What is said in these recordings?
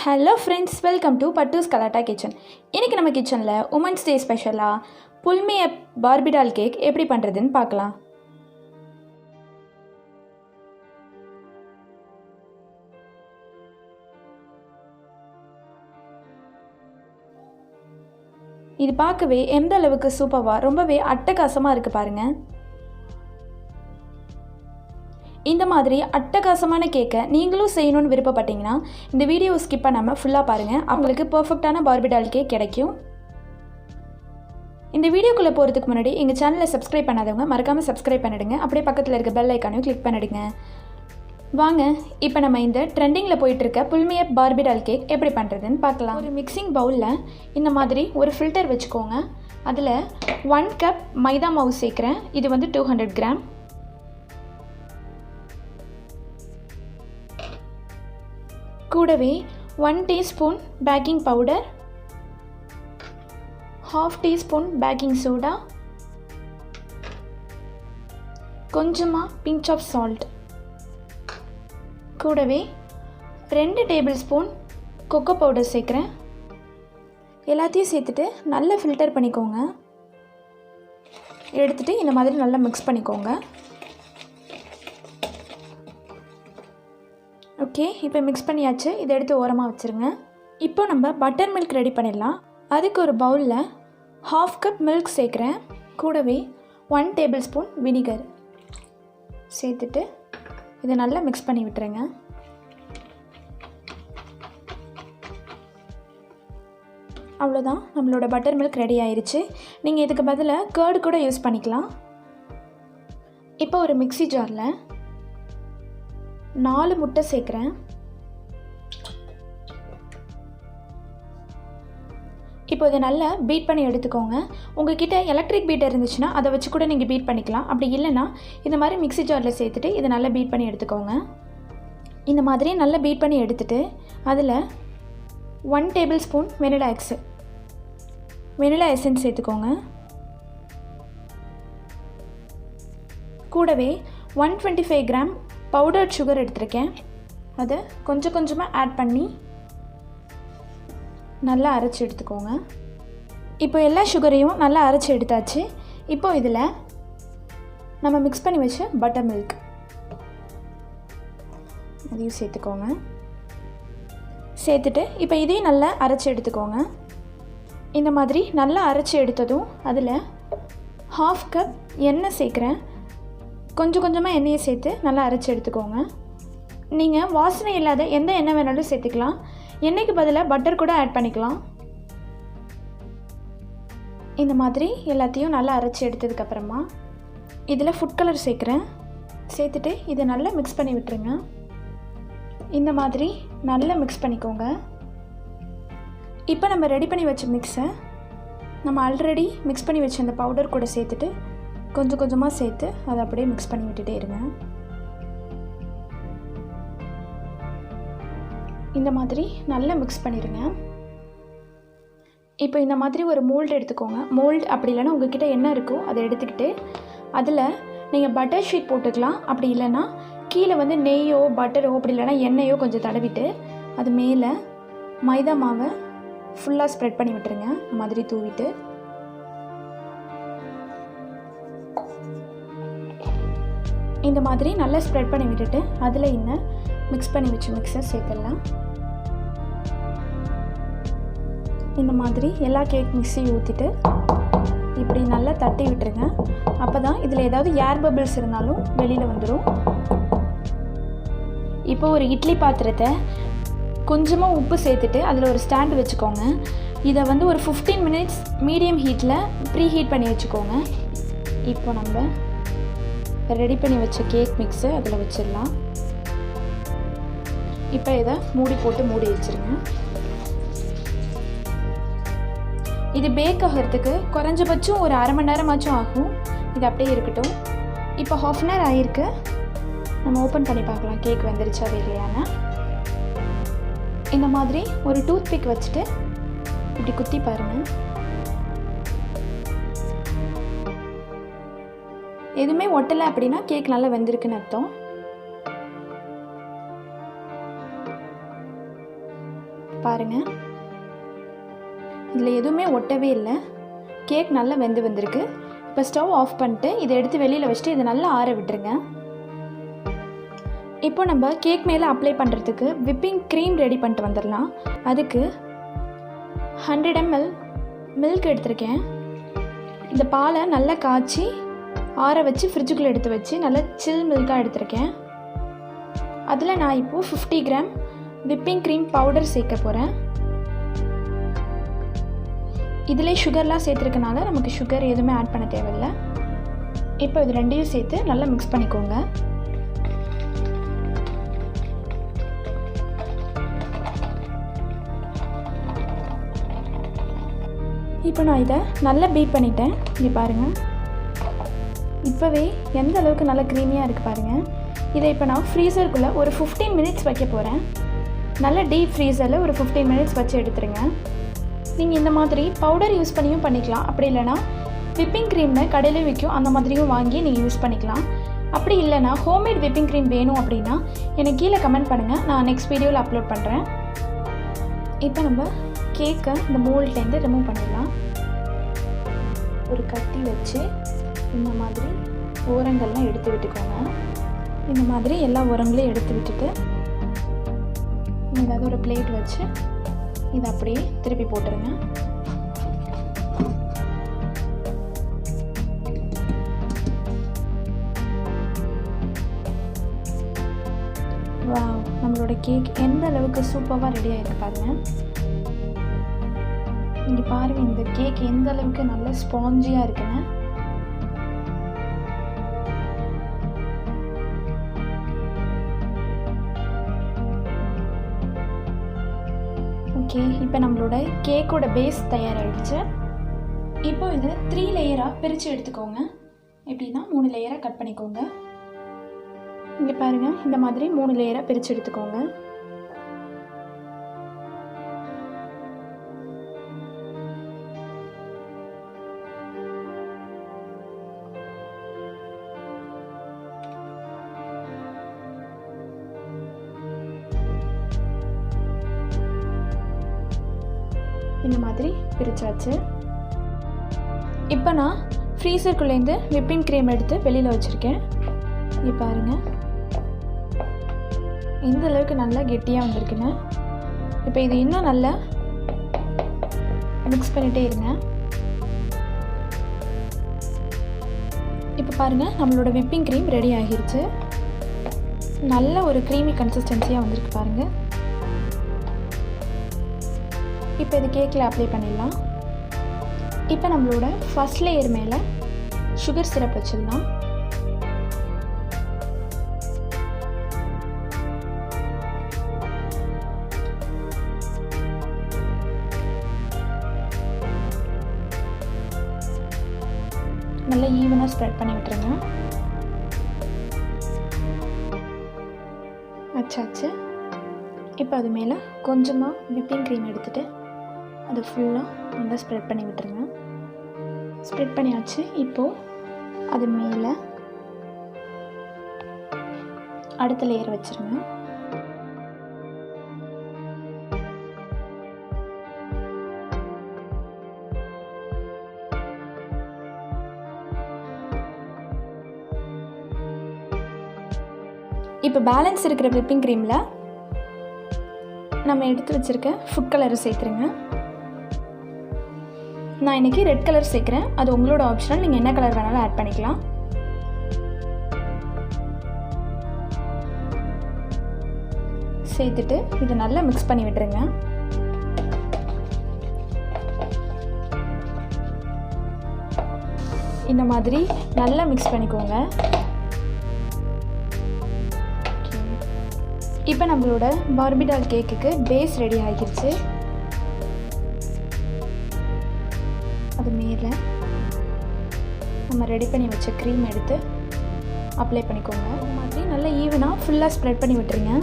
Hello friends, welcome to Pattu'sGalattaKitchen. இன்னைக்கு நம்ம கிச்சன்ல உமன்ஸ் டே ஸ்பெஷலா புல்மேப் barbiedollcake எப்படி பண்றதுன்னு பார்க்கலாம். இது பார்க்கவே எந்த அளவுக்கு சூப்பரா ரொம்பவே அட்டகாசமா இருக்கு பாருங்க. இந்த மாதிரி அட்டகாசமான கேக்கை நீங்களும் செய்யணும்னு விருப்பப்பட்டீங்கன்னா இந்த வீடியோ ஸ்கிப் பண்ணாமல் ஃபுல்லாக பாருங்கள். உங்களுக்கு பர்ஃபெக்டான பார்பிடால் கேக் கிடைக்கும். இந்த வீடியோக்குள்ளே போகிறதுக்கு முன்னாடி எங்கள் சேனலை சப்ஸ்கிரைப் பண்ணாதவங்க மறக்காமல் சப்ஸ்கிரைப் பண்ணிடுங்க. அப்படியே பக்கத்தில் இருக்க பெல் ஐக்கானையும் கிளிக் பண்ணிடுங்க. வாங்க இப்போ நம்ம இந்த ட்ரெண்டிங்கில் போயிட்டுருக்க புல்மேப் பார்பிடால் கேக் எப்படி பண்ணுறதுன்னு பார்க்கலாம். ஒரு மிக்சிங் பவுலில் இந்த மாதிரி ஒரு ஃபில்டர் வச்சுக்கோங்க. அதில் 1 கப் மைதா மாவு சேர்க்குறேன். இது வந்து 200 கிராம். கூடவே 1 teaspoon baking powder, 1/2 teaspoon baking soda, கொஞ்சமாக பிஞ்ச் ஆஃப் சால்ட், கூடவே 2 டேபிள் ஸ்பூன் கொக்கோ பவுடர் சேர்க்குறேன். எல்லாத்தையும் சேர்த்துட்டு நல்லா ஃபில்டர் பண்ணிக்கோங்க. எடுத்துகிட்டு இந்த மாதிரி நல்லா மிக்ஸ் பண்ணிக்கோங்க. ஓகே, இப்போ மிக்ஸ் பண்ணியாச்சு. இதை எடுத்து ஓரமாக வச்சுருங்க. இப்போ நம்ம பட்டர் மில்க் ரெடி பண்ணிடலாம். அதுக்கு ஒரு பவுலில் 1/2 கப் மில்க் சேர்க்குறேன். கூடவே 1 டேபிள் ஸ்பூன் வினிகர் சேர்த்துட்டு இதை நல்லா மிக்ஸ் பண்ணி விட்டுருங்க. அவ்வளோதான், நம்மளோட பட்டர் மில்க் ரெடி ஆயிடுச்சு. நீங்கள் இதுக்கு பதிலாக கர்டு கூட யூஸ் பண்ணிக்கலாம். இப்போ ஒரு மிக்ஸி ஜாரில் 4 முட்டை சேர்க்குறேன். இப்போ இதை நல்லா பீட் பண்ணி எடுத்துக்கோங்க. உங்கள்கிட்ட எலக்ட்ரிக் பீட்டர் இருந்துச்சுன்னா அதை வச்சு கூட நீங்கள் பீட் பண்ணிக்கலாம். அப்படி இல்லைன்னா இந்த மாதிரி மிக்ஸி ஜாரில் சேர்த்துட்டு இதை நல்லா பீட் பண்ணி எடுத்துக்கோங்க. இந்த மாதிரி நல்லா பீட் பண்ணி எடுத்துகிட்டு அதில் 1 டேபிள் ஸ்பூன் வெனிலா எசன்ஸ் சேர்த்துக்கோங்க. கூடவே 125 கிராம் பவுடர் சுகர் எடுத்திருக்கேன். அதை கொஞ்சம் கொஞ்சமாக ஆட் பண்ணி நல்லா அரைச்சி எடுத்துக்கோங்க. இப்போ எல்லா சுகரையும் நல்லா அரைச்சி எடுத்தாச்சு. இப்போ இதில் நம்ம மிக்ஸ் பண்ணி வச்ச பட்டர் மில்க் அதையும் சேர்த்துக்கோங்க. சேர்த்துட்டு இப்போ இதையும் நல்லா அரைச்சி எடுத்துக்கோங்க. இந்த மாதிரி நல்லா அரைச்சி எடுத்ததும் அதில் 1/2 கப் எண்ணெய் சேர்க்குறேன். கொஞ்சம் கொஞ்சமாக எண்ணெயை சேர்த்து நல்லா அரைச்சி எடுத்துக்கோங்க. நீங்கள் வாசனை இல்லாத எந்த எண்ணெய் வேணாலும் சேர்த்துக்கலாம். எண்ணெய்க்கு பதிலாக பட்டர் கூட ஆட் பண்ணிக்கலாம். இந்த மாதிரி எல்லாத்தையும் நல்லா அரைச்சி எடுத்ததுக்கப்புறமா இதில் ஃபுட் கலர் சேர்க்குறேன். சேர்த்துட்டு இதை நல்லா மிக்ஸ் பண்ணி விட்டுருங்க. இந்த மாதிரி நல்லா மிக்ஸ் பண்ணிக்கோங்க. இப்போ நம்ம ரெடி பண்ணி வச்ச மிக்ஸை நம்ம ஆல்ரெடி மிக்ஸ் பண்ணி வச்ச அந்த பவுடர் கூட சேர்த்துட்டு கொஞ்சம் கொஞ்சமாக சேர்த்து அதை அப்படியே மிக்ஸ் பண்ணி விட்டுட்டே இருங்க. இந்த மாதிரி நல்லா மிக்ஸ் பண்ணிடுங்க. இப்போ இந்த மாதிரி ஒரு மோல்டு எடுத்துக்கோங்க. மோல்டு அப்படி இல்லைன்னா உங்கள்கிட்ட என்ன இருக்கோ அதை எடுத்துக்கிட்டு அதில் நீங்கள் பட்டர் ஷீட் போட்டுக்கலாம். அப்படி இல்லைன்னா கீழே வந்து நெய்யோ பட்டரோ அப்படி இல்லைன்னா எண்ணெயோ கொஞ்சம் தடவிட்டு அது மேலே மைதா மாவை ஃபுல்லாக ஸ்ப்ரெட் பண்ணி விட்டுருங்க. இந்த மாதிரி தூவிட்டு இந்த மாதிரி நல்லா ஸ்ப்ரெட் பண்ணி விட்டுட்டு அதில் இந்த மிக்ஸ் பண்ணி வச்சு மிக்ஸை சேர்த்துடலாம். இந்த மாதிரி எல்லா கேக் மிக்ஸையும் ஊற்றிட்டு இப்படி நல்லா தட்டி விட்டுருங்க. அப்போ தான் இதில் ஏதாவது ஏர் பபிள்ஸ் இருந்தாலும் வெளியில் வந்துடும். இப்போ ஒரு இட்லி பாத்திரத்தை கொஞ்சமாக உப்பு சேர்த்துட்டு அதில் ஒரு ஸ்டாண்டு வச்சுக்கோங்க. இதை வந்து ஒரு 15 மினிட்ஸ் மீடியம் ஹீட்டில் ப்ரீ ஹீட் பண்ணி வச்சுக்கோங்க. இப்போ நம்ம ரெடி பண்ணி வச்ச கேக் மிக்ஸை அதில் வச்சிடலாம். இப்போ இதை மூடி போட்டு மூடி வச்சுருங்க. இது பேக் ஆகிறதுக்கு குறைஞ்சபட்சம் ஒரு 1/2 மணி நேரமாச்சும் ஆகும். இது அப்படியே இருக்கட்டும். இப்போ 1/2 அன் ஹவர் ஆகிருக்கு. நம்ம ஓப்பன் பண்ணி பார்க்கலாம் கேக் வெந்துருச்சா இல்லையான்னு. இந்த மாதிரி ஒரு டூத் பிக் வச்சுட்டு இப்படி குத்தி பாருங்கள். எதுவுமே ஒட்டலை அப்படின்னா கேக் நல்லா வெந்திருக்குன்னு அர்த்தம். பாருங்கள், இதில் எதுவுமே ஒட்டவே இல்லை. கேக் நல்லா வெந்து வந்திருக்கு. இப்போ ஸ்டவ் ஆஃப் பண்ணிட்டு இதை எடுத்து வெளியில் வச்சுட்டு இதை நல்லா ஆற விட்டுருங்க. இப்போ நம்ம கேக் மேலே அப்ளை பண்ணுறதுக்கு விப்பிங் க்ரீம் ரெடி பண்ணிட்டு வந்துடலாம். அதுக்கு 100 ml மில்க் எடுத்திருக்கேன். இந்த பாலை நல்லா காய்ச்சி ஆற வச்சு ஃப்ரிட்ஜுக்குள்ளே எடுத்து வச்சு நல்லா சில் மில்காக எடுத்திருக்கேன். அதில் நான் இப்போது 50 கிராம் விப்பிங் க்ரீம் பவுடர் சேர்க்க போகிறேன். இதில் சுகர்லாம் சேர்த்துருக்கனால நமக்கு சுகர் எதுவுமே ஆட் பண்ண தேவையில்லை. இப்போ இது ரெண்டையும் சேர்த்து நல்லா மிக்ஸ் பண்ணிக்கோங்க. இப்போ நான் இதை நல்லா பீட் பண்ணிட்டேன். இங்கே பாருங்கள், இப்போவே எந்த அளவுக்கு நல்லா க்ரீமியாக இருக்குது பாருங்கள். இதை இப்போ நான் ஃப்ரீசருக்குள்ளே ஒரு 15 மினிட்ஸ் வைக்க போகிறேன். நல்ல டீப் ஃப்ரீசரில் ஒரு 15 மினிட்ஸ் வச்சு எடுத்துருங்க. நீங்கள் இந்த மாதிரி பவுடர் யூஸ் பண்ணியும் பண்ணிக்கலாம். அப்படி இல்லைனா விப்பிங் க்ரீம்னு கடையில் விற்கும், அந்த மாதிரியும் வாங்கி நீங்கள் யூஸ் பண்ணிக்கலாம். அப்படி இல்லைனா ஹோம்மேட் விப்பிங் க்ரீம் வேணும் அப்படின்னா எனக்கு கீழே கமெண்ட் பண்ணுங்கள், நான் நெக்ஸ்ட் வீடியோவில் அப்லோட் பண்ணுறேன். இப்போ நம்ம கேக்கை இந்த மோல்ட்லேருந்து ரிமூவ் பண்ணிடலாம். ஒரு கத்தி வச்சு இந்த மாதிரி ஓரங்கள்லாம் எடுத்து விட்டுக்கோங்க. இந்த மாதிரி எல்லா ஓரங்களையும் எடுத்து விட்டுட்டு ஏதாவது ஒரு பிளேட் வச்சு இதை அப்படியே திருப்பி போட்டுருங்க. வாவ், நம்மளோட கேக் எந்த அளவுக்கு சூப்பராக ரெடி ஆகிருக்கு பாருங்கள். இங்கே பாருங்கள், இந்த கேக் எந்த அளவுக்கு நல்லா ஸ்பாஞ்சியாக இருக்குன்னு. ஓகே, இப்போ நம்மளோட கேக்கோட பேஸ் தயாராகிடுச்சு. இப்போ இது 3 லேயராக பிரித்து எடுத்துக்கோங்க. எப்படின்னா 3 லேயராக கட் பண்ணிக்கோங்க. இங்கே பாருங்கள், இந்த மாதிரி 3 லேயராக பிரித்து எடுத்துக்கோங்க. இந்த மாதிரி பிரிச்சாச்சு. இப்போ நான் ஃப்ரீசருக்குள்ளேருந்து விப்பிங் க்ரீம் எடுத்து வெளியில் வச்சுருக்கேன். இங்கே பாருங்கள், எந்த அளவுக்கு நல்லா கெட்டியாக வந்திருக்குன்னு. இப்போ இது இன்னும் நல்லா மிக்ஸ் பண்ணிகிட்டே இருங்க. இப்போ பாருங்கள், நம்மளோட விப்பிங் க்ரீம் ரெடி ஆகிருச்சு. நல்ல ஒரு க்ரீமி கன்சிஸ்டன்சியாக வந்திருக்கு பாருங்கள். இப்போ இது கேக்கில் அப்ளை பண்ணிடலாம். இப்போ நம்மளோட ஃபர்ஸ்ட் லேயர் மேலே சுகர் சிரப் வச்சிடலாம். நல்லா ஈவனாக ஸ்ப்ரெட் பண்ணி விட்டுருங்க. ஆச்சாச்சு. இப்போ அது மேலே கொஞ்சமாக விப்பிங் க்ரீம் எடுத்துகிட்டு அதை ஃபுல்லாக நல்லா ஸ்ப்ரெட் பண்ணி விட்டுருங்க. ஸ்ப்ரெட் பண்ணியாச்சு. இப்போது அது மேலே அடுத்த லேயர் வச்சுருங்க. இப்போ பேலன்ஸ் இருக்கிற விப்பிங் க்ரீமில் நம்ம எடுத்து வச்சுருக்க ஃபுட் கலரை சேர்த்துருங்க. நான் இன்றைக்கி ரெட் கலர் சேர்க்குறேன். அது உங்களோட ஆப்ஷனல், நீங்கள் என்ன கலர் வேணாலும் ஆட் பண்ணிக்கலாம். சேர்த்துட்டு இதை நல்லா மிக்ஸ் பண்ணி விட்டுருங்க. இந்த மாதிரி நல்லா மிக்ஸ் பண்ணிக்கோங்க. இப்போ நம்மளோட பார்பி டால் கேக்குக்கு பேஸ் ரெடி ஆகிடுச்சு. அது மேலே நம்ம ரெடி பண்ணி வச்ச க்ரீம் எடுத்து அப்ளை பண்ணிக்கோங்க. இந்த மாதிரி நல்லா ஈவனாக ஃபுல்லாக ஸ்ப்ரெட் பண்ணி விட்டுருங்க.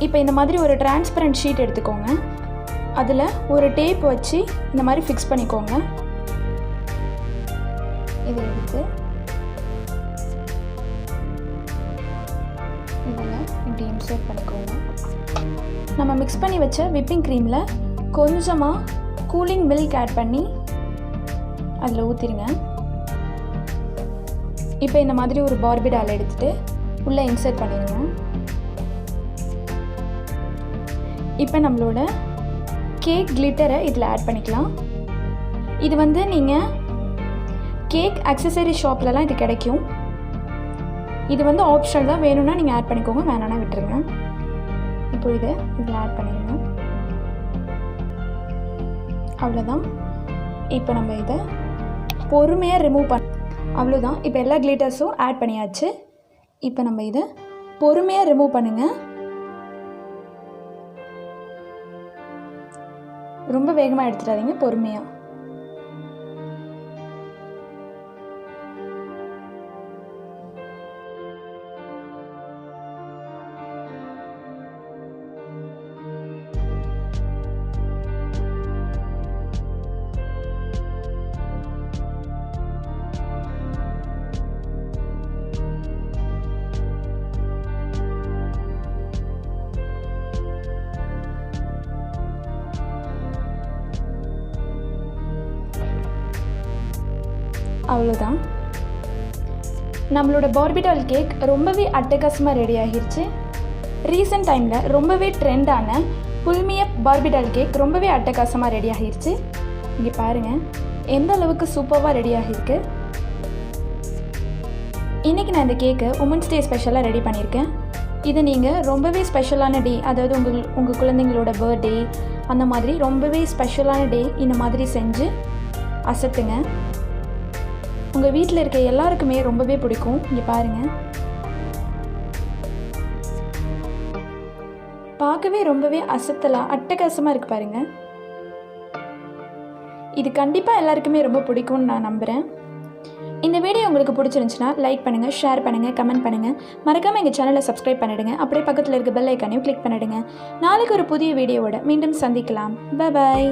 இப்போ இந்த மாதிரி ஒரு டிரான்ஸ்பரண்ட் ஷீட் எடுத்துக்கோங்க. அதில் ஒரு டேப் வச்சு இந்த மாதிரி ஃபிக்ஸ் பண்ணிக்கோங்க. இதை எடுத்து இதில் இப்படி இன்சர்ட் பண்ணி பண்ணிக்கோங்க. நம்ம மிக்ஸ் பண்ணி வச்ச விப்பிங் க்ரீமில் கொஞ்சமாக கூலிங் மில்க் ஆட் பண்ணி அதில் ஊற்றிடுங்க. இப்போ இந்த மாதிரி ஒரு பார்பி டால் எடுத்துகிட்டு உள்ளே இன்சர்ட் பண்ணிடுங்க. இப்போ நம்மளோட கேக் கிளிட்டரை இதில் ஆட் பண்ணிக்கலாம். இது வந்து நீங்கள் கேக் அக்சசரி ஷாப்லலாம் இது கிடைக்கும். இது வந்து ஆப்ஷனல் தான், வேணும்னா நீங்கள் ஆட் பண்ணிக்கோங்க, வேணான்னா விட்டுருங்க. இப்போ இதில் ஆட் பண்ணிடுங்க. அவ்வளோதான். இப்போ நம்ம இதை பொறுமையாக ரிமூவ் அவ்வளோதான். இப்போ எல்லா கிளிட்டர்ஸும் ஆட் பண்ணியாச்சு. இப்போ நம்ம இதை பொறுமையாக ரிமூவ் பண்ணுங்கள். ரொம்ப வேகமாக எடுத்துடாதீங்க, பொறுமையாக. அவ்வளோதான். நம்மளோட பார்பி டால் கேக் ரொம்பவே அட்டகாசமாக ரெடி ஆகிருச்சு. ரீசெண்ட் டைமில் ரொம்பவே ட்ரெண்டான புல்மியப் பார்பி டால் கேக் ரொம்பவே அட்டகாசமாக ரெடி ஆகிருச்சு. இங்கே பாருங்கள் எந்த அளவுக்கு சூப்பராக ரெடி ஆகிருக்கு. இன்றைக்கி நான் இந்த கேக்கை உமன்ஸ் டே ஸ்பெஷலாக ரெடி பண்ணியிருக்கேன். இதை நீங்கள் ரொம்பவே ஸ்பெஷலான டே, அதாவது உங்கள் குழந்தைங்களோட பர்த்டே அந்த மாதிரி ரொம்பவே ஸ்பெஷலான டே இந்த மாதிரி செஞ்சு அசத்துங்க. உங்கள் வீட்டில் இருக்க எல்லாருக்குமே ரொம்பவே பிடிக்கும். இங்கே பாருங்கள், பார்க்கவே ரொம்பவே அசத்தலாக அட்டகாசமாக இருக்குது பாருங்கள். இது கண்டிப்பாக எல்லாருக்குமே ரொம்ப பிடிக்கும்னு நான் நம்புகிறேன். இந்த வீடியோ உங்களுக்கு பிடிச்சிருந்துச்சுன்னா லைக் பண்ணுங்கள், ஷேர் பண்ணுங்கள், கமெண்ட் பண்ணுங்கள். மறக்காமல் எங்கள் சேனலை சப்ஸ்கிரைப் பண்ணிவிடுங்க. அப்படியே பக்கத்தில் இருக்க பெல் ஐக்கானையும் கிளிக் பண்ணிவிடுங்க. நாளைக்கு ஒரு புதிய வீடியோவோட மீண்டும் சந்திக்கலாம். Bye bye.